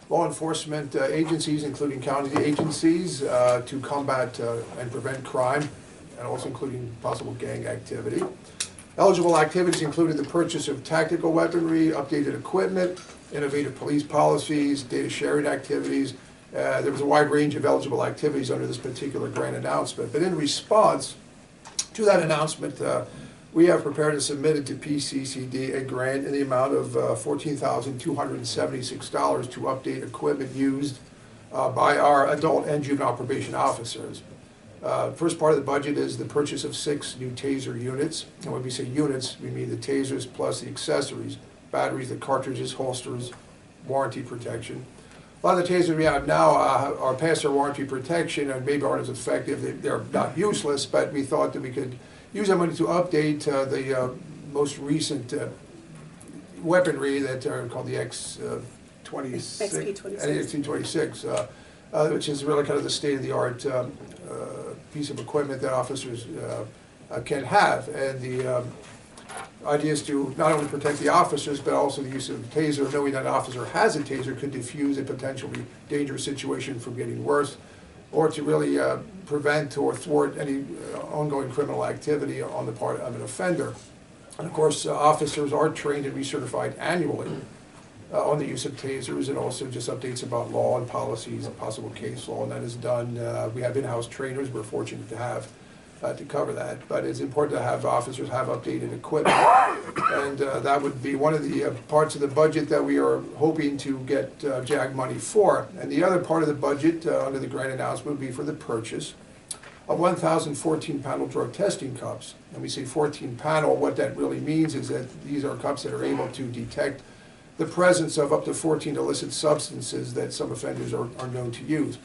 law enforcement agencies, including county agencies, to combat and prevent crime, and also including possible gang activity. Eligible activities included the purchase of tactical weaponry, updated equipment, innovative police policies, data sharing activities. There was a wide range of eligible activities under this particular grant announcement. But in response to that announcement, we have prepared and submitted to PCCD a grant in the amount of $14,276 to update equipment used by our adult and juvenile probation officers. First part of the budget is the purchase of 6 new taser units. And when we say units, we mean the tasers plus the accessories, batteries, the cartridges, holsters, warranty protection. A lot of the tasers we have now are past their warranty protection and maybe aren't as effective. They're not useless, but we thought that we could use that money to update the most recent weaponry that are called the XP26, which is really kind of the state-of-the-art piece of equipment that officers can have. And the idea is to not only protect the officers, but also the use of the taser, knowing that an officer has a taser could diffuse a potentially dangerous situation from getting worse, or to really prevent or thwart any ongoing criminal activity on the part of an offender. And of course, officers are trained and recertified annually on the use of tasers, and also just updates about law and policies and possible case law, and that is done. We have in-house trainers we're fortunate to have to cover that, but it's important to have officers have updated equipment, and that would be one of the parts of the budget that we are hoping to get JAG money for. And the other part of the budget under the grant announcement would be for the purchase of 1,014 panel drug testing cups. And we say 14 panel, what that really means is that these are cups that are able to detect the presence of up to 14 illicit substances that some offenders are known to use.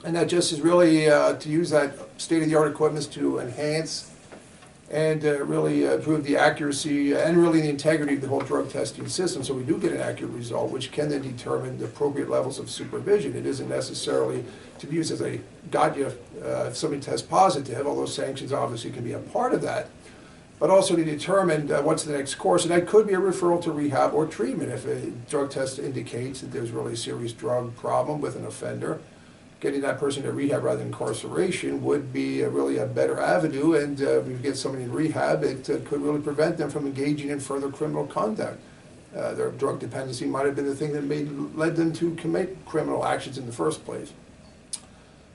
And that just is really to use that state-of-the-art equipment to enhance and really improve the accuracy and really the integrity of the whole drug testing system, so we do get an accurate result, which can then determine the appropriate levels of supervision. It isn't necessarily to be used as a gotcha if somebody tests positive, although sanctions obviously can be a part of that, but also to determine what's the next course. And that could be a referral to rehab or treatment if a drug test indicates that there's really a serious drug problem with an offender. Getting that person to rehab rather than incarceration would be really a better avenue, and if we get somebody in rehab, it could really prevent them from engaging in further criminal conduct. Their drug dependency might have been the thing that led them to commit criminal actions in the first place.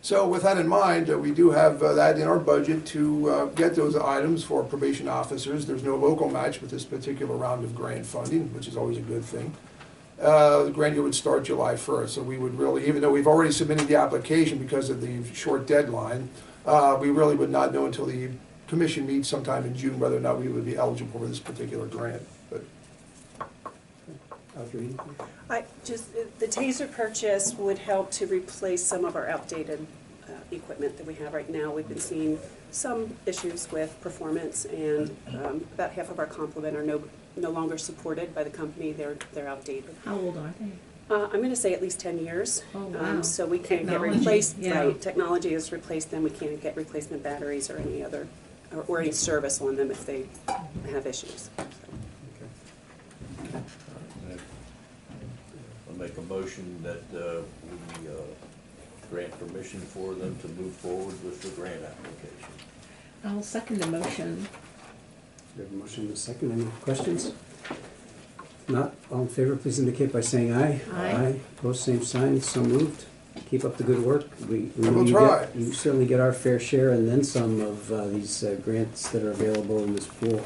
So with that in mind, we do have that in our budget to get those items for probation officers. There's no local match with this particular round of grant funding, which is always a good thing. The grant year would start July 1st, so we would really, even though we've already submitted the application because of the short deadline, we really would not know until the commission meets sometime in June whether or not we would be eligible for this particular grant. But the taser purchase would help to replace some of our outdated equipment that we have right now. We've been seeing some issues with performance, and about half of our complement are no longer supported by the company. They're outdated. How old are they? I'm going to say at least 10 years. Oh, wow. So we can't get replaced. Yeah. Right. Technology has replaced them. We can't get replacement batteries or any other, or any service on them if they have issues. So. Okay. I'll make a motion that we grant permission for them to move forward with the grant application. I'll second the motion. We have a motion and a second. Any questions? If not, all in favor, please indicate by saying aye. Aye. Opposed, same sign. So moved. Keep up the good work. We'll try. You certainly get our fair share and then some of these grants that are available in this pool.